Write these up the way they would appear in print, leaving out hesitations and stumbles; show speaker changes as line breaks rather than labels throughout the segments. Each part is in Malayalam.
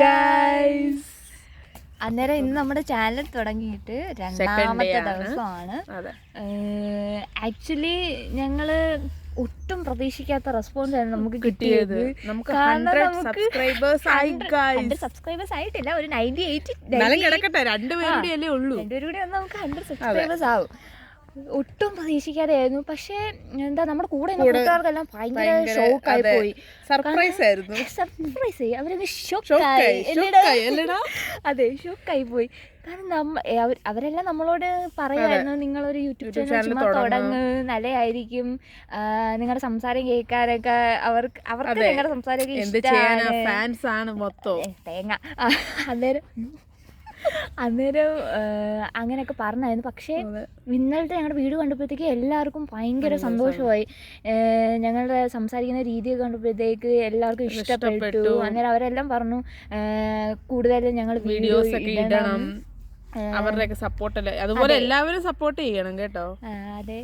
ഗൈസ്. അന്നേരം ഇന്ന് നമ്മുടെ ചാനൽ തുടങ്ങിയിട്ട് രണ്ടാമത്തെ ദിവസമാണ്. ആക്ച്വലി ഞങ്ങള് ഒട്ടും പ്രതീക്ഷിക്കാത്ത റെസ്പോൺസ് ആണ് നമുക്ക് കിട്ടിയത്.
കാരണം 100 സബ്സ്ക്രൈബേഴ്സ്
ആയിട്ടില്ല, ഒരു 98
രണ്ടുപേരുടെ
കൂടി നമുക്ക് 100 സബ്സ്ക്രൈബേഴ്സ് ആവും. ഒട്ടും പ്രതീക്ഷിക്കാതെ ആയിരുന്നു. പക്ഷെ എന്താ, നമ്മുടെ കൂടെ കൂട്ടുകാർക്കെല്ലാം ഭയങ്കര ഷോക്കായി പോയി.
സർപ്രൈസ്
അവരൊക്കെ ഷോക്കായി. അതെ, ഷോക്കായി പോയി. കാരണം അവരെല്ലാം നമ്മളോട് പറയായിരുന്നു, നിങ്ങളൊരു യൂട്യൂബ് ചാനൽ തുടങ്ങ്, നല്ലതായിരിക്കും, നിങ്ങളുടെ സംസാരം കേൾക്കാനൊക്കെ അവർക്ക് നിങ്ങളുടെ സംസാരമൊക്കെ
ഇഷ്ടമാണ്,
തേങ്ങ. അന്നേരം അങ്ങനെയൊക്കെ പറഞ്ഞായിരുന്നു. പക്ഷേ ഇന്നലത്തെ ഞങ്ങളുടെ വീഡിയോ കണ്ടപ്പോഴത്തേക്ക് എല്ലാവർക്കും ഭയങ്കര സന്തോഷമായി. ഞങ്ങളുടെ സംസാരിക്കുന്ന രീതിയൊക്കെ കണ്ടപ്പോഴത്തേക്ക് എല്ലാവർക്കും ഇഷ്ടപ്പെട്ടു. അന്നേരം അവരെല്ലാം പറഞ്ഞു കൂടുതൽ ഞങ്ങൾ വീഡിയോസ് ഒക്കെ ഇടണം,
അവരുടെയൊക്കെ സപ്പോർട്ടല്ലേ, അതുപോലെ എല്ലാവരും സപ്പോർട്ട് ചെയ്യണം കേട്ടോ.
അതെ,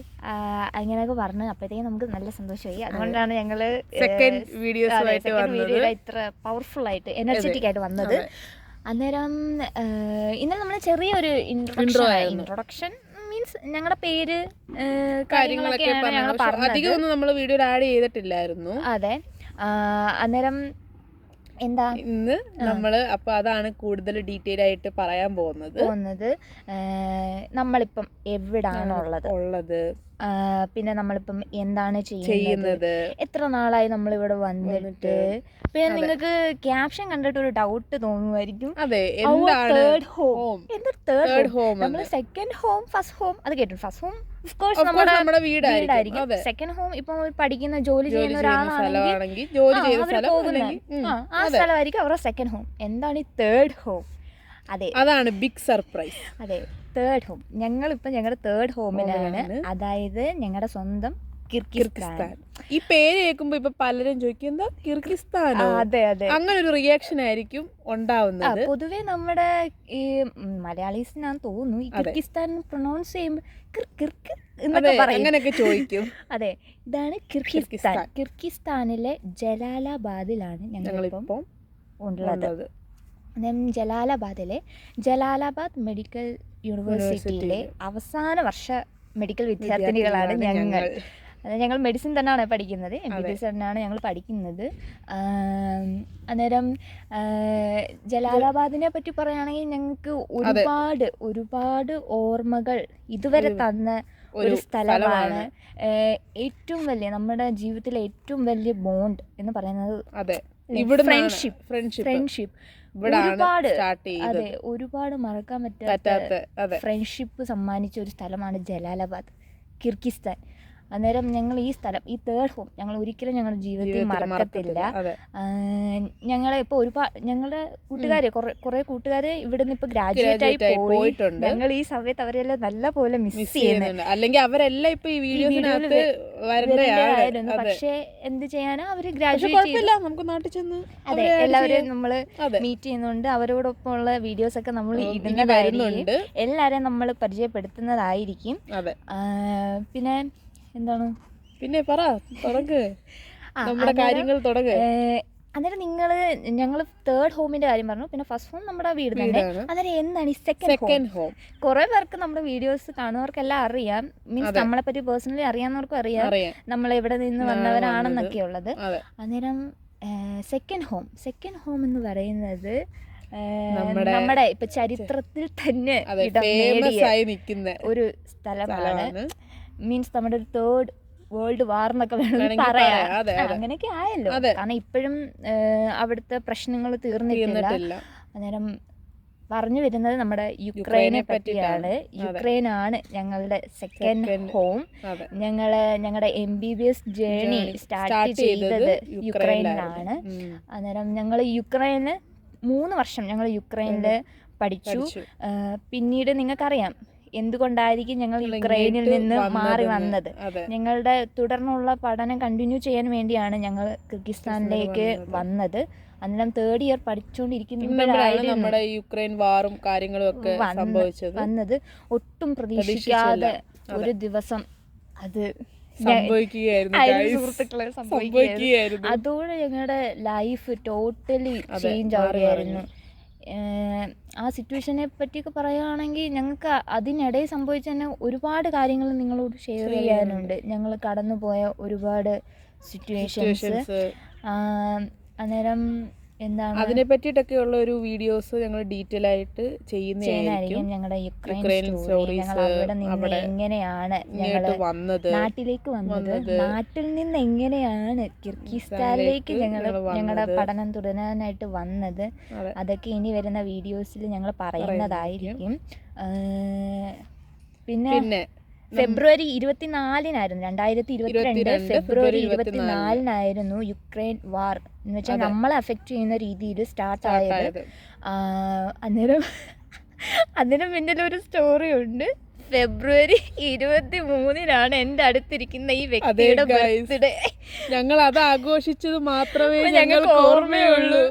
അങ്ങനെയൊക്കെ പറഞ്ഞു. അപ്പോഴത്തേക്കും നമുക്ക് നല്ല സന്തോഷമായി. അതുകൊണ്ടാണ് ഞങ്ങള്
സെക്കൻഡ് വീഡിയോ
ഇത്ര പവർഫുൾ ആയിട്ട് എനർജറ്റിക് ആയിട്ട് വന്നത്. അന്നേരം ഇന്നലെ നമ്മൾ ചെറിയൊരു ഇൻട്രൊഡക്ഷൻ മീൻസ് ഞങ്ങളുടെ പേര് കാര്യങ്ങളൊക്കെ
അധികം നമ്മൾ വീഡിയോയിൽ ആഡ് ചെയ്തിട്ടില്ലായിരുന്നു.
അതെ, അന്നേരം എന്താ
ഇന്ന് നമ്മള് അപ്പൊ അതാണ് കൂടുതൽ ഡീറ്റെയിൽ ആയിട്ട് പറയാൻ പോകുന്നത്.
നമ്മളിപ്പം എവിടാണുള്ളത്, പിന്നെ നമ്മളിപ്പം എന്താണ് ചെയ്യുന്നത്, എത്ര നാളായി നമ്മളിവിടെ വന്നിട്ട്. പിന്നെ നിങ്ങൾക്ക് ക്യാപ്ഷൻ കണ്ടിട്ട് ഒരു ഡൗട്ട് തോന്നുമായിരിക്കും, തേർഡ് ഹോം. നമ്മള് സെക്കൻഡ് ഹോം, ഫസ്റ്റ് ഹോം അത് കേട്ടു. ഫസ്റ്റ് ഹോം നമ്മുടെ വീടായിരിക്കും. സെക്കൻഡ് ഹോം ഇപ്പൊ പഠിക്കുന്ന ജോലി ചെയ്യുന്ന ഒരാളാണെങ്കിൽ ആ സ്ഥലമായിരിക്കും അവരുടെ സെക്കൻഡ് ഹോം. എന്താണ് ഈ തേർഡ് ഹോം?
അതാണ് ബിഗ് സർപ്രൈസ്.
അതെ, തേർഡ് ഹോം. ഞങ്ങളിപ്പോ ഞങ്ങളുടെ തേർഡ് ഹോമിലാണ്, അതായത് ഞങ്ങളുടെ സ്വന്തം കിർഗിസ്ഥാൻ.
ഈ പേര് കേൾക്കുമ്പോ ഇപ്പൊ പലരും ചോദിക്കും, എന്താ കിർഗിസ്ഥാനോ?
അതെ അതെ,
അങ്ങനെ ഒരു റിയാക്ഷൻ ആയിരിക്കും ഉണ്ടാവുന്നത്.
പൊതുവെ നമ്മുടെ ഈ മലയാളീസിനാന്ന് തോന്നുന്നു ഈ കിർഗിസ്ഥാൻ പ്രൊനൗൺസ് ചെയ്യുമ്പോൾ
അങ്ങനെയൊക്കെ ചോദിക്കും.
അതെ, ഇതാണ് കിർഗിസ്ഥാൻ. കിർഗിസ്ഥാനിലെ ജലാലാബാദിലാണ് ഞങ്ങളിപ്പോ ഉള്ളത്. ജലാലാബാദിലെ ജലാലാബാദ് മെഡിക്കൽ യൂണിവേഴ്സിറ്റിയിലെ അവസാന വർഷ മെഡിക്കൽ വിദ്യാർത്ഥിനികളാണ് ഞങ്ങൾ. ഞങ്ങൾ മെഡിസിൻ തന്നെയാണ് പഠിക്കുന്നത്, MBBS തന്നെയാണ് ഞങ്ങൾ പഠിക്കുന്നത്. അന്നേരം ജലാലാബാദിനെ പറ്റി പറയുകയാണെങ്കിൽ ഞങ്ങൾക്ക് ഒരുപാട് ഓർമ്മകൾ ഇതുവരെ തന്ന ഒരു സ്ഥലമാണ്. ഏറ്റവും വലിയ നമ്മുടെ ജീവിതത്തിലെ ഏറ്റവും വലിയ ബോണ്ട് എന്ന് പറയുന്നത് ഫ്രണ്ട്ഷിപ്പ്. ഒരുപാട് മറക്കാൻ പറ്റാത്ത ഫ്രണ്ട്ഷിപ്പ് സമ്മാനിച്ച ഒരു സ്ഥലമാണ് ജലാലാബാദ്, കിർഗിസ്ഥാൻ. അന്നേരം ഞങ്ങൾ ഈ സ്ഥലം, ഈ തേർഡ് ഹോം ഞങ്ങൾ ഒരിക്കലും ഞങ്ങളുടെ ജീവിതത്തിൽ മറക്കത്തില്ല. ഞങ്ങളെ ഇപ്പോൾ ഞങ്ങളുടെ കൂട്ടുകാര് കുറെ കൂട്ടുകാര് ഇവിടെ നിന്ന് ഇപ്പൊ ഗ്രാജുവേറ്റ് ആയി പോയിട്ടുണ്ട്. ഞങ്ങൾ ഈ സമയത്ത് അവരെല്ലാം നല്ല പോലെ മിസ് ചെയ്യുന്നുണ്ട്.
അല്ലെങ്കിൽ അവരെല്ലാം ഇപ്പൊ ഈ വീഡിയോസിനകത്ത്
വരണ്ടായിരുന്നു. പക്ഷെ എന്ത് ചെയ്യാനാ, അവര് ഗ്രാജുവേറ്റ്
നമുക്ക് നാട്ടിൽ ചെന്ന്
അതെ എല്ലാവരെയും നമ്മള് മീറ്റ് ചെയ്യുന്നുണ്ട്. അവരോടൊപ്പം ഉള്ള വീഡിയോസ് ഒക്കെ നമ്മൾ ഇടുന്നതായിരിക്കും, എല്ലാരെയും നമ്മൾ പരിചയപ്പെടുത്തുന്നതായിരിക്കും. പിന്നെ എന്താണ്,
പിന്നെ നമ്മുടെ കാര്യങ്ങൾ തുടങ്ങ്.
അന്നേരം ഞങ്ങൾ തേർഡ് ഹോമിന്റെ കാര്യം പറഞ്ഞു. പിന്നെ ഫസ്റ്റ് ഹോം നമ്മുടെ വീട് തന്നെ. അന്നേരം എന്താണ് ഈ സെക്കൻഡ് ഹോം? കുറെ പേർക്ക് നമ്മുടെ വീഡിയോസ് കാണുന്നവർക്കെല്ലാം അറിയാം, മീൻസ് നമ്മളെ പറ്റി പേഴ്സണലി അറിയാവുന്നവർക്കും അറിയാം നമ്മൾ എവിടെ നിന്ന് വന്നവരാണെന്നൊക്കെ ഉള്ളത്. അന്നേരം സെക്കൻഡ് ഹോം എന്ന് പറയുന്നത് നമ്മുടെ ഇപ്പൊ ചരിത്രത്തിൽ തന്നെ ഒരു സ്ഥലമാണ്. മീൻസ് നമ്മുടെ ഒരു തേർഡ് വേൾഡ് വാർ എന്നൊക്കെ വേണമെങ്കിൽ പറയാം. അങ്ങനെയൊക്കെ ആയല്ലോ, കാരണം ഇപ്പോഴും അവിടുത്തെ പ്രശ്നങ്ങൾ തീർന്നിട്ടില്ല. അന്നേരം പറഞ്ഞു വരുന്നത് നമ്മുടെ യുക്രൈനെ പറ്റിയാണ്. യുക്രൈനാണ് ഞങ്ങളുടെ സെക്കൻഡ് ഹോം. ഞങ്ങളുടെ MBBS ജേർണി സ്റ്റാർട്ട് ചെയ്തത് യുക്രൈനിലാണ്. അന്നേരം ഞങ്ങൾ യുക്രൈന് 3 വർഷം ഞങ്ങൾ യുക്രൈനിൽ പഠിച്ചു. പിന്നീട് നിങ്ങൾക്കറിയാം എന്തുകൊണ്ടായിരിക്കും ഞങ്ങൾ യുക്രൈനിൽ നിന്ന് മാറി വന്നത്. ഞങ്ങളുടെ തുടർന്നുള്ള പഠനം കണ്ടിന്യൂ ചെയ്യാൻ വേണ്ടിയാണ് ഞങ്ങൾ കിർഗിസ്ഥാനിലേക്ക് വന്നത്. അന്നേരം 3rd ഇയർ പഠിച്ചുകൊണ്ടിരിക്കുമ്പോഴായിരുന്നു
നമ്മുടെ യുക്രൈൻ വാറും കാര്യങ്ങളും ഒക്കെ
വന്നത്. ഒട്ടും പ്രതീക്ഷിക്കാതെ ഒരു ദിവസം അത് സുഹൃത്തുക്കളെ സംഭവിക്കുകയായിരുന്നു. അതോടെ ഞങ്ങളുടെ ലൈഫ് ടോട്ടലി ചേഞ്ച് ആവുകയായിരുന്നു. ആ സിറ്റുവേഷനെ പറ്റിയൊക്കെ പറയുകയാണെങ്കിൽ ഞങ്ങൾക്ക് അതിനിടയിൽ സംഭവിച്ച തന്നെ ഒരുപാട് കാര്യങ്ങൾ നിങ്ങളോട് ഷെയർ ചെയ്യാനുണ്ട്. ഞങ്ങൾ കടന്നുപോയ ഒരുപാട് സിറ്റുവേഷൻസ്. അന്നേരം എന്താണ്
അതിനെ പറ്റിയിട്ടൊക്കെയുള്ള ഒരു വീഡിയോസ് ഞങ്ങൾ ഡീറ്റെയിൽ ആയിട്ട്
ചെയ്യുന്നതായിരിക്കും. ഞങ്ങളുടെ യുക്രൈൻ സ്റ്റോറി, ഞങ്ങൾ അവിടെ നിന്ന് എങ്ങനെയാണ് ഞങ്ങൾ നാട്ടിലേക്ക് വന്നത്, നാട്ടിൽ നിന്ന് എങ്ങനെയാണ് കിർഗിസ്ഥാനിലേക്ക് ഞങ്ങളുടെ പഠനം തുടരാനായിട്ട് വന്നത്, അതൊക്കെ ഇനി വരുന്ന വീഡിയോസിൽ ഞങ്ങൾ പറയുന്നതായിരിക്കും. പിന്നെ ഫെബ്രുവരി 24-നായിരുന്നു 2022 ഫെബ്രുവരി 24-നായിരുന്നു യുക്രൈൻ വാർ എന്ന് വെച്ചാൽ നമ്മളെ അഫക്റ്റ് ചെയ്യുന്ന രീതിയിൽ സ്റ്റാർട്ട് ആയത്. അന്നേരം പിന്നെ ഒരു സ്റ്റോറി ഉണ്ട്. ഫെബ്രുവരി 23-നാണ് എൻ്റെ അടുത്തിരിക്കുന്ന ഈ വ്യക്തിയുടെ ബർത്ത്ഡേ.
ഞങ്ങൾ അത് ആഘോഷിച്ചത് മാത്രമേ ഞങ്ങൾക്ക് ഓർമ്മയുള്ളൂ.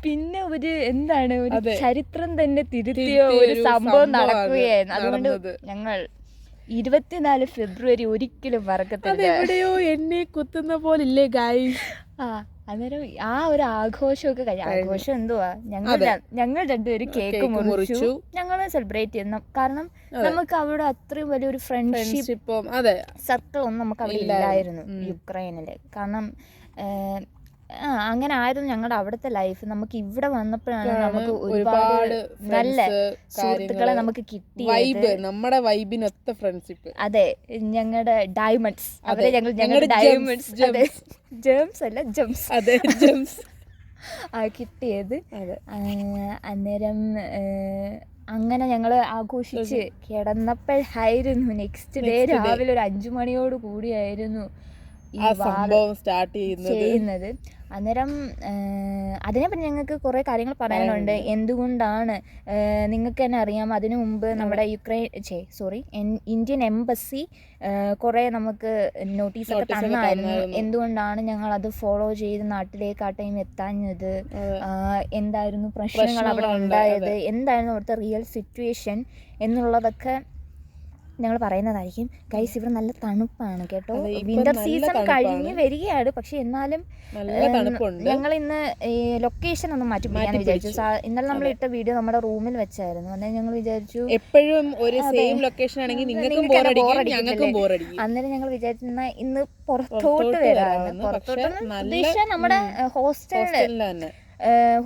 പിന്നെ ഒരു എന്താണ് ഒരു ചരിത്രം തന്നെ തിരുത്തിയ ഒരു സംഭവം നടക്കുകയായിരുന്നു. അതുകൊണ്ട് ഞങ്ങൾ 24 ഫെബ്രുവരി ഒരിക്കലും മറക്കത്തില്ല.
എവിടെയോ എന്നെ കുത്തുന്ന പോലില്ലേ ഗായ്സ്.
അന്നേരം ആ ഒരു ആഘോഷമൊക്കെ കഴിഞ്ഞു. ആഘോഷം എന്തുവാ, ഞങ്ങൾ രണ്ടുപേരും കേക്ക് മുറിച്ചു, ഞങ്ങൾ സെലിബ്രേറ്റ് ചെയ്യുന്നു. കാരണം നമുക്ക് അവിടെ അത്രയും വലിയൊരു ഫ്രണ്ട്ഷിപ്പ് സർക്കിൾ ഒന്നും നമുക്ക് അവിടെ ഇല്ലായിരുന്നു യുക്രൈനില്. കാരണം അങ്ങനെ ആയിരുന്നു ഞങ്ങളുടെ അവിടുത്തെ ലൈഫ്. നമുക്ക് ഇവിടെ വന്നപ്പോഴാണ് നമുക്ക് ഒരുപാട് നല്ല സുഹൃത്തുക്കളെ നമുക്ക് കിട്ടിയത്.
നമ്മുടെ വൈബിനൊത്ത ഫ്രണ്ട്ഷിപ്പ്.
അതെ, ഞങ്ങളുടെ ഡയമണ്ട്സ്, അവരെ ഞങ്ങളുടെ ഡയമണ്ട്സ്, ജെംസ് അല്ല ജെംസ്,
അതെ ജെംസ്
കിട്ടിയത്. അന്നേരം അങ്ങനെ ഞങ്ങൾ ആഘോഷിച്ച് കിടന്നപ്പോഴായിരുന്നു നെക്സ്റ്റ് ഡേ രാവിലെ ഒരു 5 മണിയോട് കൂടിയായിരുന്നു ഈ
സംഭവം സ്റ്റാർട്ട് ചെയ്യുന്നത്.
അന്നേരം അതിനെപ്പറ്റി ഞങ്ങൾക്ക് കുറേ കാര്യങ്ങൾ പറയാനുണ്ട്. എന്തുകൊണ്ടാണ് നിങ്ങൾക്ക് തന്നെ അറിയാം, അതിനു മുമ്പ് നമ്മുടെ ഇന്ത്യൻ എംബസി കുറേ നമുക്ക് നോട്ടീസൊക്കെ തന്നായിരുന്നു. എന്തുകൊണ്ടാണ് ഞങ്ങൾ അത് ഫോളോ ചെയ്ത് നാട്ടിലേക്ക് ആ ടൈം എത്താഞ്ഞത്, എന്തായിരുന്നു പ്രശ്നങ്ങൾ അവിടെ ഉണ്ടായത്, എന്തായിരുന്നു അവിടുത്തെ റിയൽ സിറ്റുവേഷൻ എന്നുള്ളതൊക്കെ ഞങ്ങൾ പറയുന്നതായിരിക്കും. ഗൈസ്, ഇവിടെ നല്ല തണുപ്പാണ് കേട്ടോ. വിന്റർ സീസൺ കഴിഞ്ഞ് വരികയാണ്. പക്ഷെ എന്നാലും ഞങ്ങൾ ഇന്ന് ലൊക്കേഷൻ ഒന്ന് മാറ്റി പിടിക്കാന്ന് വിചാരിച്ചു. ഇന്നലെ നമ്മൾ ഇട്ട വീഡിയോ നമ്മുടെ റൂമിൽ വെച്ചായിരുന്നു. അന്നേരം ഞങ്ങൾ വിചാരിച്ചു
എപ്പോഴും ഒരു സെയിം ലൊക്കേഷൻ ആണെങ്കിൽ നിങ്ങൾക്കും ബോറടിക്കും ഞങ്ങൾക്കും ബോറടിക്കും.
അന്നേരം ഞങ്ങൾ വിചാരിച്ചിരുന്ന ഇന്ന് പുറത്തോട്ട് വരാമെന്ന്. പുറത്തോട്ട് ഉദ്ദേശിച്ചാൽ നമ്മുടെ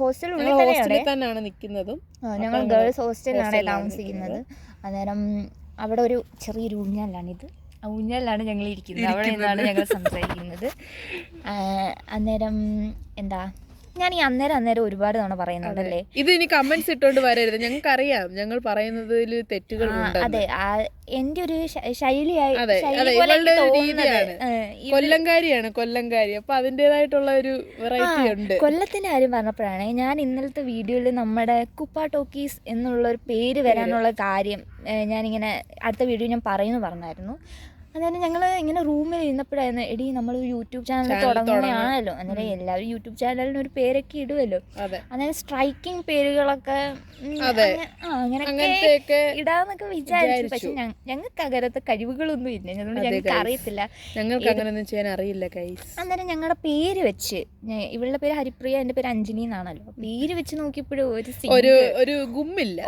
ഹോസ്റ്റലിനുള്ളിൽ
തന്നെയാണ് നിൽക്കുന്നതും.
ഞങ്ങൾ ഗേൾസ് ഹോസ്റ്റലിലാണ് താമസിക്കുന്നത്. അന്നേരം അവിടെ ഒരു ചെറിയൊരു ഊഞ്ഞാലാണിത്. ആ ഊഞ്ഞാലാണ് ഞങ്ങൾ ഇരിക്കുന്നത്. അവിടെ നിന്നാണ് ഞങ്ങൾ സംസാരിക്കുന്നത്. അന്നേരം എന്താ, ഞാൻ ഈ അന്നേരം ഒരുപാട് തവണ പറയുന്നുണ്ടല്ലേ.
ഇത് ഇനി കമന്റ്സ് ഇട്ടോണ്ട് വരരുത്, ഞങ്ങൾക്കറിയാം ഞങ്ങൾ പറയുന്നതിൽ തെറ്റുകൾ.
അതെ, എന്റെ ഒരു ശൈലിയായി
കൊല്ലംകാരി, അപ്പൊ അതിൻ്റെതായിട്ടുള്ള ഒരു വെറൈറ്റി ഉണ്ട്.
കൊല്ലത്തിന്റെ കാര്യം പറഞ്ഞപ്പോഴാണ് ഞാൻ ഇന്നലത്തെ വീഡിയോയിൽ നമ്മുടെ കുപ്പ ടോക്കീസ് എന്നുള്ള ഒരു പേര് വരാനുള്ള കാര്യം ഞാനിങ്ങനെ അടുത്ത വീഡിയോ ഞാൻ പറഞ്ഞായിരുന്നു. അന്നേരം ഞങ്ങൾ ഇങ്ങനെ റൂമിൽ ഇരുന്നപ്പോഴായിരുന്നു, എടി നമ്മൾ യൂട്യൂബ് ചാനൽ തുടങ്ങുകയാണല്ലോ, അന്നേരം എല്ലാവരും യൂട്യൂബ് ചാനലിന് ഒരു പേരൊക്കെ ഇടുമല്ലോ. അന്നേരം സ്ട്രൈക്കിംഗ് പേരുകളൊക്കെ അങ്ങനെയൊക്കെ ഇടാന്നൊക്കെ വിചാരിച്ചു. പക്ഷെ ഞങ്ങൾക്ക് അങ്ങനത്തെ കഴിവുകളൊന്നും ഇല്ല, അതുകൊണ്ട് ഞങ്ങൾക്ക് അറിയത്തില്ല,
ഞങ്ങൾക്ക് അങ്ങനെയൊന്നും ചെയ്യാൻ അറിയില്ല.
അന്നേരം ഞങ്ങളുടെ പേര് വെച്ച്, ഇവളുടെ പേര് ഹരിപ്രിയ, എൻ്റെ പേര് അഞ്ജലി എന്നാണല്ലോ, പേര് വെച്ച് നോക്കിയപ്പോഴും
ഒരു ഗുമ്മില്ല,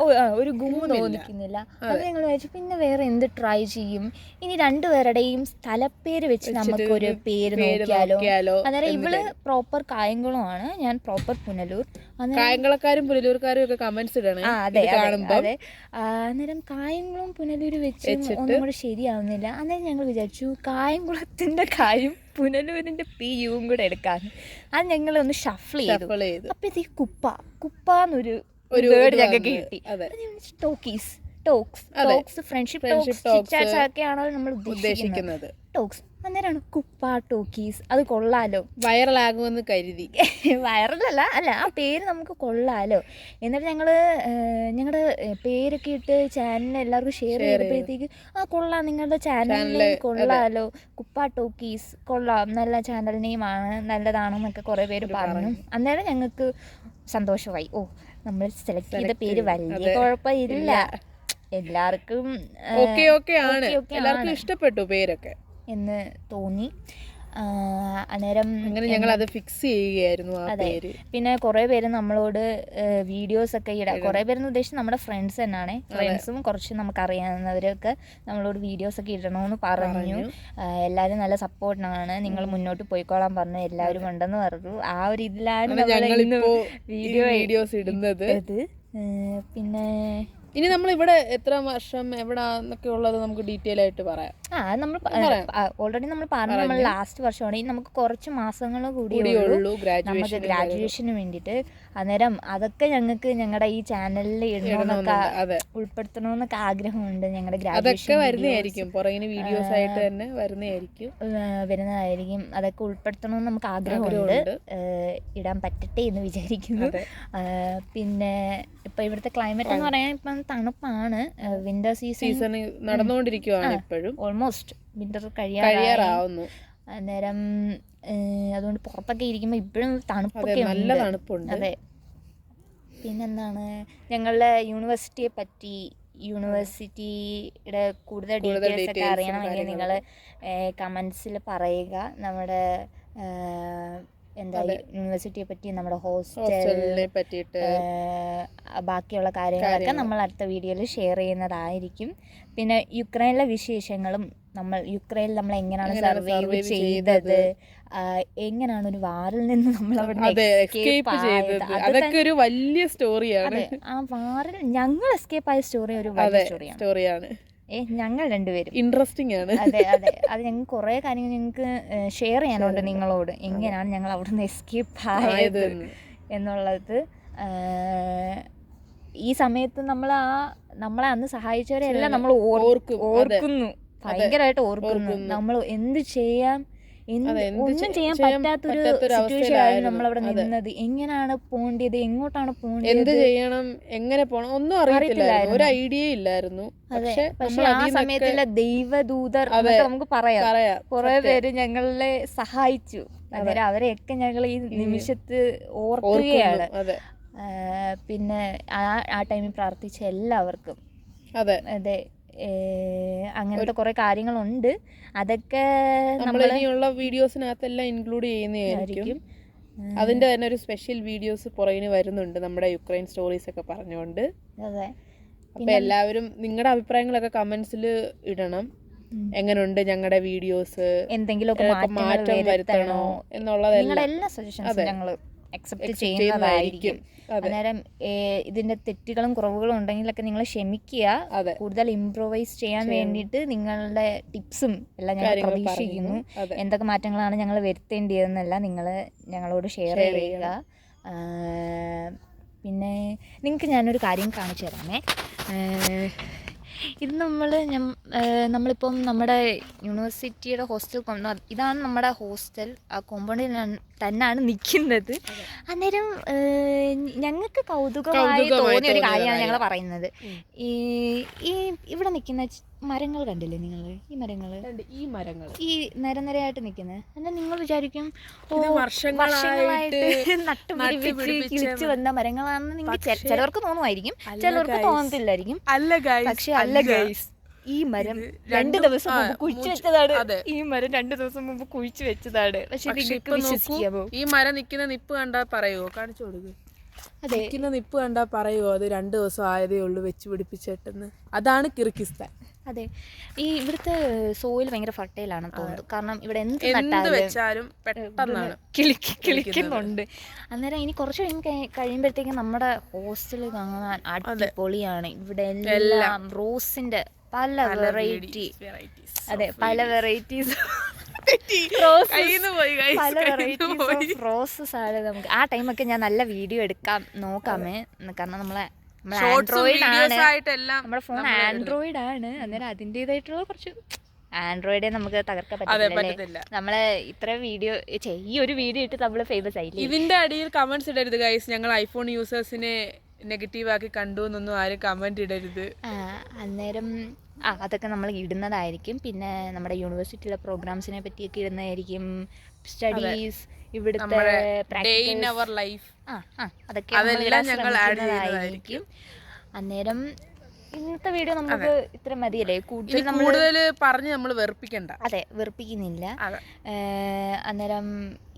ഒരു ഗുമ്മ് തോന്നിക്കുന്നില്ല. അത് ഞങ്ങൾ വിചാരിച്ചു പിന്നെ വേറെ എന്ത് ട്രൈ ചെയ്യും, ഇനി രണ്ടുപേരുടെയും സ്ഥലപ്പേര് വെച്ച് നമുക്കൊരു പേര് നോക്കിയാലോ. അന്നേരം ഇവള് പ്രോപ്പർ കായംകുളമാണ്, ഞാൻ പ്രോപ്പർ പുനലൂർ.
കായംകുളക്കാരും പുനലൂർക്കാരും ഒക്കെ കമന്റ്സ് ഇടണേ.
അതെ. അന്നേരം കായംകുളം പുനലൂർ വെച്ച് ഒന്നും കൂടെ ശരിയാവുന്നില്ല. അന്നേരം ഞങ്ങൾ വിചാരിച്ചു കായംകുളത്തിന്റെ കായും പുനലൂരിന്റെ പിയും കൂടെ എടുക്കാൻ. അത് ഞങ്ങൾ ഒന്ന് ഷഫിൾ ചെയ്തു. അപ്പൊ ഇത് കുപ്പ എന്നൊരു വേർഡ് ഞങ്ങൾക്ക് കിട്ടി. ടോക്സ് ഫ്രണ്ട്ഷിപ്പ് ടോക്സ് ഒക്കെയാണോ നമ്മൾ ഉദ്ദേശിക്കുന്നത്. ടോക്സ് അന്നേരമാണ് കുപ്പ ടോക്കീസ്. അത് കൊള്ളാലോ,
വൈറലാകുമെന്ന് കരുതി.
വൈറലല്ല, ആ പേര് നമുക്ക് കൊള്ളാലോ. എന്നിട്ട് ഞങ്ങളുടെ പേരൊക്കെ ഇട്ട് ചാനൽ എല്ലാവർക്കും ഷെയർ ചെയ്തപ്പോഴത്തേക്ക് കൊള്ളാം, നിങ്ങളുടെ ചാനൽ കൊള്ളാലോ, കുപ്പ ടോക്കീസ് കൊള്ളാം, നല്ല ചാനൽ നെയിമാണ്, നല്ലതാണെന്നൊക്കെ കുറേ പേര് പറഞ്ഞു. അന്നേരം ഞങ്ങൾക്ക് സന്തോഷമായി. നമ്മൾ സെലക്ട് ചെയ്ത പേര് വലിയ കുഴപ്പമില്ല, എല്ലാവർക്കും
എല്ലാവർക്കും ഇഷ്ടപ്പെട്ടു പേരൊക്കെ.
എന്ന് തോന്നി. അന്നേരം
അങ്ങനെ ഞങ്ങൾ അത് ഫിക്സ് ചെയ്യുകയായിരുന്നു ആ പേര്.
പിന്നെ കുറേ പേര് നമ്മളോട് വീഡിയോസൊക്കെ ഇടാം. കുറേ പേരെന്ന് ഉദ്ദേശിച്ച് നമ്മുടെ ഫ്രണ്ട്സ് തന്നെയാണ്. ഫ്രണ്ട്സും കുറച്ച് നമുക്കറിയാവുന്നവരൊക്കെ നമ്മളോട് വീഡിയോസൊക്കെ ഇടണമെന്ന് പറഞ്ഞു. എല്ലാവരും നല്ല സപ്പോർട്ടാണ്. നിങ്ങൾ മുന്നോട്ട് പോയിക്കോളാൻ പറഞ്ഞു. എല്ലാവരും ഉണ്ടെന്ന് പറഞ്ഞു. ആ ഒരു ഇതിലാണ്
വീഡിയോസ് ഇടുന്നത്.
പിന്നെ
ഇനി നമ്മൾ ഇവിടെ എത്ര വർഷം എവിടാന്നൊക്കെ ഉള്ളത് നമുക്ക് ഡീറ്റെയിൽ ആയിട്ട് പറയാം.
നമ്മൾ ഓൾറെഡി നമ്മൾ പറഞ്ഞു നമ്മൾ ലാസ്റ്റ് വർഷമാണ്. ഇനി നമുക്ക് കുറച്ച് മാസങ്ങൾ കൂടിയേ ഉള്ളൂ നമുക്ക് ഗ്രാജുവേഷന് വേണ്ടിയിട്ട്. അന്നേരം അതൊക്കെ ഞങ്ങൾക്ക് ഞങ്ങളുടെ ഈ ചാനലിൽ ഇടണമെന്നൊക്കെ ഉൾപ്പെടുത്തണമെന്നൊക്കെ ആഗ്രഹമുണ്ട്. ഞങ്ങളുടെ ഗ്രാജുവേഷൻ
വരുന്നതായിരിക്കും, വീഡിയോസ് ആയിട്ട് തന്നെ
വരുന്നതായിരിക്കും. അതൊക്കെ ഉൾപ്പെടുത്തണമെന്ന് നമുക്ക് ആഗ്രഹമുണ്ട്. ഇടാൻ പറ്റട്ടെ എന്ന് വിചാരിക്കുന്നു. പിന്നെ ഇപ്പൊ ഇവിടുത്തെ ക്ലൈമറ്റ് എന്ന് പറയാൻ ഇപ്പം തണുപ്പാണ്. വിന്റർ സീസൺ
നടന്നുകൊണ്ടിരിക്കുകയാണ് ഇപ്പോഴും.
ഓൾമോസ്റ്റ് വിന്റർ കഴിയാറാവുന്നു. അന്നേരം അതുകൊണ്ട് പുറത്തൊക്കെ ഇരിക്കുമ്പോൾ ഇപ്പോഴും തണുപ്പൊക്കെ
നല്ല തണുപ്പുണ്ട്.
അതെ. പിന്നെന്താണ് ഞങ്ങളുടെ യൂണിവേഴ്സിറ്റിയെ പറ്റി, യൂണിവേഴ്സിറ്റിയുടെ കൂടുതൽ ഡീറ്റെയിൽസ് ഒക്കെ അറിയണമെങ്കിൽ നിങ്ങൾ കമൻസിൽ പറയുക. നമ്മുടെ എന്താ യൂണിവേഴ്സിറ്റിയെ പറ്റി, നമ്മുടെ ഹോസ്റ്റലിനെ പറ്റിയിട്ട് ബാക്കിയുള്ള കാര്യങ്ങളൊക്കെ നമ്മൾ അടുത്ത വീഡിയോയിൽ ഷെയർ ചെയ്യുന്നതായിരിക്കും. പിന്നെ യുക്രൈനിലെ വിശേഷങ്ങളും യുക്രൈനിൽ നമ്മൾ എങ്ങനെയാണ് സർവൈവ് ചെയ്തത്, എങ്ങനെയാണ് ഒരു വാറിൽ നിന്ന് നമ്മൾ അവിടെ എസ്കേപ്പ് ചെയ്തത്,
അതൊക്കെ ഒരു വലിയ സ്റ്റോറിയാണ്.
ആ വാറിൽ ഞങ്ങൾ എസ്കേപ്പ് ആയ സ്റ്റോറി ഒരു വലിയ സ്റ്റോറിയാണ്. ഞങ്ങൾ രണ്ടുപേരും
ഇൻട്രസ്റ്റിംഗ് ആണ്.
അതെ അതെ, അത് ഞങ്ങൾ കുറേ കാര്യങ്ങൾ ഞങ്ങൾക്ക് ഷെയർ ചെയ്യാനുണ്ട് നിങ്ങളോട്. എങ്ങനെയാണ് ഞങ്ങൾ അവിടെ നിന്ന് എസ്കേപ്പ് ആയത് എന്നുള്ളത്. ഈ സമയത്ത് നമ്മളെ അന്ന് സഹായിച്ചവരെല്ലാം നമ്മൾ ഓർക്കുന്നു, ഭയങ്കരമായിട്ട് ഓർക്കുന്നു. നമ്മൾ എന്ത് ചെയ്യാം, ഒന്നും ചെയ്യാൻ പറ്റാത്തൊരു സിറ്റുവേഷൻ ആയിരുന്നു നമ്മളവിടെ നിന്നത്. എങ്ങനെയാണ് പോകേണ്ടത്, എങ്ങോട്ടാണ് പോകേണ്ടത്,
എന്ത് ചെയ്യണം, എങ്ങനെ പോകണം ഒന്നും അറിയത്തില്ലായിരുന്നു, ഒരു ഐഡിയ ഇല്ലായിരുന്നു.
പക്ഷെ ആ സമയത്തുള്ള ദൈവദൂതർ നമുക്ക് പറയാം, കുറെ പേര് ഞങ്ങളെ സഹായിച്ചു. അന്നേരം അവരെയൊക്കെ ഞങ്ങൾ ഈ നിമിഷത്ത് ഓർക്കുകയാണ്. പിന്നെ ആ ടൈമിൽ പ്രാർത്ഥിച്ച എല്ലാവർക്കും അതെ അങ്ങനത്തെ കുറെ കാര്യങ്ങളുണ്ട്. അതൊക്കെ
നമ്മളിനിയുള്ള വീഡിയോസിനകത്തെല്ലാം ഇൻക്ലൂഡ് ചെയ്യുന്നതായിരിക്കും. അതിന്റെ തന്നെ ഒരു സ്പെഷ്യൽ വീഡിയോസ് പുറകിന് വരുന്നുണ്ട്, നമ്മുടെ യുക്രൈൻ സ്റ്റോറീസ് ഒക്കെ പറഞ്ഞുകൊണ്ട്.
അതെ,
അപ്പൊ എല്ലാവരും നിങ്ങളുടെ അഭിപ്രായങ്ങളൊക്കെ കമന്റ്സിൽ ഇടണം. എങ്ങനെയുണ്ട് ഞങ്ങളുടെ വീഡിയോസ്,
എന്തെങ്കിലുമൊക്കെ
മാറ്റം വരുത്തണോ എന്നുള്ളതെല്ലാം
നിങ്ങളുടെ എല്ലാ സജഷൻസും ഞങ്ങൾ അക്സെപ്റ്റ് ചെയ്യുന്നതായിരിക്കും. അന്നേരം ഇതിന്റെ തെറ്റുകളും കുറവുകളും ഉണ്ടെങ്കിലൊക്കെ നിങ്ങൾ ക്ഷമിക്കുക. കൂടുതൽ ഇംപ്രൂവൈസ് ചെയ്യാൻ വേണ്ടിയിട്ട് നിങ്ങളുടെ ടിപ്സും എല്ലാം ഞങ്ങൾ പ്രതീക്ഷിക്കുന്നു. എന്തൊക്കെ മാറ്റങ്ങളാണ് ഞങ്ങൾ വരുത്തേണ്ടതെന്നെല്ലാം നിങ്ങൾ ഞങ്ങളോട് ഷെയർ ചെയ്യുക. പിന്നെ നിങ്ങൾക്ക് ഞാനൊരു കാര്യം കാണിച്ചു തരാമേ. ഇത് നമ്മളിപ്പം നമ്മുടെ യൂണിവേഴ്സിറ്റിയുടെ ഹോസ്റ്റൽ ഇതാണ് നമ്മുടെ ഹോസ്റ്റൽ. ആ കോമ്പൗണ്ടിൽ തന്നെയാണ് നിൽക്കുന്നത്. അന്നേരം ഞങ്ങൾക്ക് കൗതുകമായി തോന്നിയ ഒരു കാര്യമാണ് ഞങ്ങൾ പറയുന്നത്. ഈ ഇവിടെ നിൽക്കുന്ന മരങ്ങൾ കണ്ടില്ലേ നിങ്ങൾ? ഈ നിരനിരയായിട്ട് നിൽക്കുന്നത്. എന്നാൽ നിങ്ങൾ വിചാരിക്കും വർഷങ്ങളായിട്ട് നട്ടുപിടിപ്പിച്ച് കിളിച്ചു വന്ന മരങ്ങളാണെന്ന് നിങ്ങൾക്ക് ചിലവർക്ക് തോന്നുമായിരിക്കും, ചിലവർക്ക് തോന്നത്തില്ലായിരിക്കും. പക്ഷെ അല്ല ഗൈസ്, ഈ മരം 2 ദിവസം മുമ്പ് കുഴിച്ചു വെച്ചതാണ്. പക്ഷെ നിങ്ങൾക്ക് വിശ്വസിക്കാമോ?
ഈ മരം നിൽക്കുന്ന നിപ്പ് കണ്ടാ പറയുവോ? കാണിച്ചു കൊടുക്കുക. നിൽക്കുന്ന നിപ്പ് കണ്ടാ പറയുവോ അത് 2 ദിവസം ആയതേ ഉള്ളൂ വെച്ച് പിടിപ്പിച്ചിട്ടെന്ന്? അതാണ് കിർഗിസ്ഥാൻ.
അതെ, ഈ ഇവിടുത്തെ സോയിൽ ഭയങ്കര ഫർട്ടൈലാണെന്ന് തോന്നുന്നു. കാരണം ഇവിടെ
എന്ത് വെച്ചാലും പെട്ടെന്നാണ്
കിളിക്കുന്നുണ്ട്. അന്നേരം ഇനി കുറച്ച് കഴിയുമ്പോഴത്തേക്കും നമ്മുടെ ഹോസ്റ്റൽ കാണാൻ അടിപൊളിയാണ്. ഇവിടെ എല്ലാം റോസിന്റെ പല വെറൈറ്റീസ് റോസസ് ആണ്. നമുക്ക് ആ ടൈമൊക്കെ ഞാൻ നല്ല വീഡിയോ നോക്കാമേ. കാരണം നമ്മുടെ ഫോൺ ആൻഡ്രോയിഡ് ആണ്. അന്നേരം അതിൻ്റെതായിട്ടുള്ള കുറച്ച് ആൻഡ്രോയിഡെ നമുക്ക് തകർക്കാൻ പറ്റില്ല. നമ്മള് ഇത്ര വീഡിയോ ഈ ഒരു വീഡിയോ ഇട്ട് നമ്മള് ഫേമസ് ആയില്ലേ.
ഇതിന്റെ അടിയിൽ കമന്റ്സ് ഇടരുത് ഗൈസ്. ഞങ്ങൾ ഐഫോൺ യൂസേഴ്സിനെ നെഗറ്റീവ് ആക്കി കണ്ടു എന്നൊന്നും ആരും കമന്റ് ഇടരുത്.
അന്നേരം അതൊക്കെ നമ്മൾ ഇടുന്നതായിരിക്കും. പിന്നെ നമ്മുടെ യൂണിവേഴ്സിറ്റിയിലെ പ്രോഗ്രാംസിനെ പറ്റിയൊക്കെ ഇടുന്നതായിരിക്കും. സ്റ്റഡീസ്, ഇവിടുത്തെ അതൊക്കെ ഞങ്ങൾ ആഡ് ചെയ്യുന്നതായിരിക്കും. അന്നേരം ഇന്നത്തെ വീഡിയോ നമുക്ക് ഇത്ര മതിയല്ലേ,
കൂടുതൽ പറഞ്ഞ് നമ്മൾ വെറുപ്പിക്കണ്ട.
അതെ, വെറുപ്പിക്കുന്നില്ല. അന്നേരം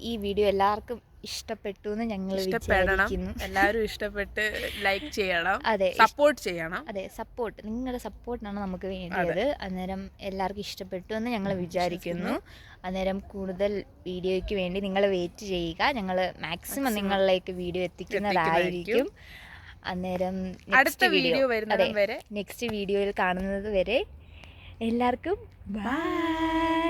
ഈ വീഡിയോ എല്ലാവർക്കും ഇഷ്ടപ്പെട്ടു എന്ന് ഞങ്ങൾ വിചാരിക്കുന്നു.
എല്ലാവരും ഇഷ്ടപ്പെട്ട് ലൈക്ക് ചെയ്യണം, അതെ, സപ്പോർട്ട് ചെയ്യണം.
അതെ, സപ്പോർട്ട്, നിങ്ങളുടെ സപ്പോർട്ടാണ് നമുക്ക് വേണ്ടത്. അന്നേരം എല്ലാവർക്കും ഇഷ്ടപ്പെട്ടു എന്ന് ഞങ്ങൾ വിചാരിക്കുന്നു. അന്നേരം കൂടുതൽ വീഡിയോയ്ക്ക് വേണ്ടി നിങ്ങൾ വെയിറ്റ് ചെയ്യുക. ഞങ്ങൾ മാക്സിമം നിങ്ങളിലേക്ക് വീഡിയോ എത്തിക്കുന്നതായിരിക്കും. അന്നേരം
അടുത്ത വീഡിയോ വരുന്നത് വരെ,
നെക്സ്റ്റ് വീഡിയോയിൽ കാണുന്നത് വരെ എല്ലാവർക്കും ബൈ.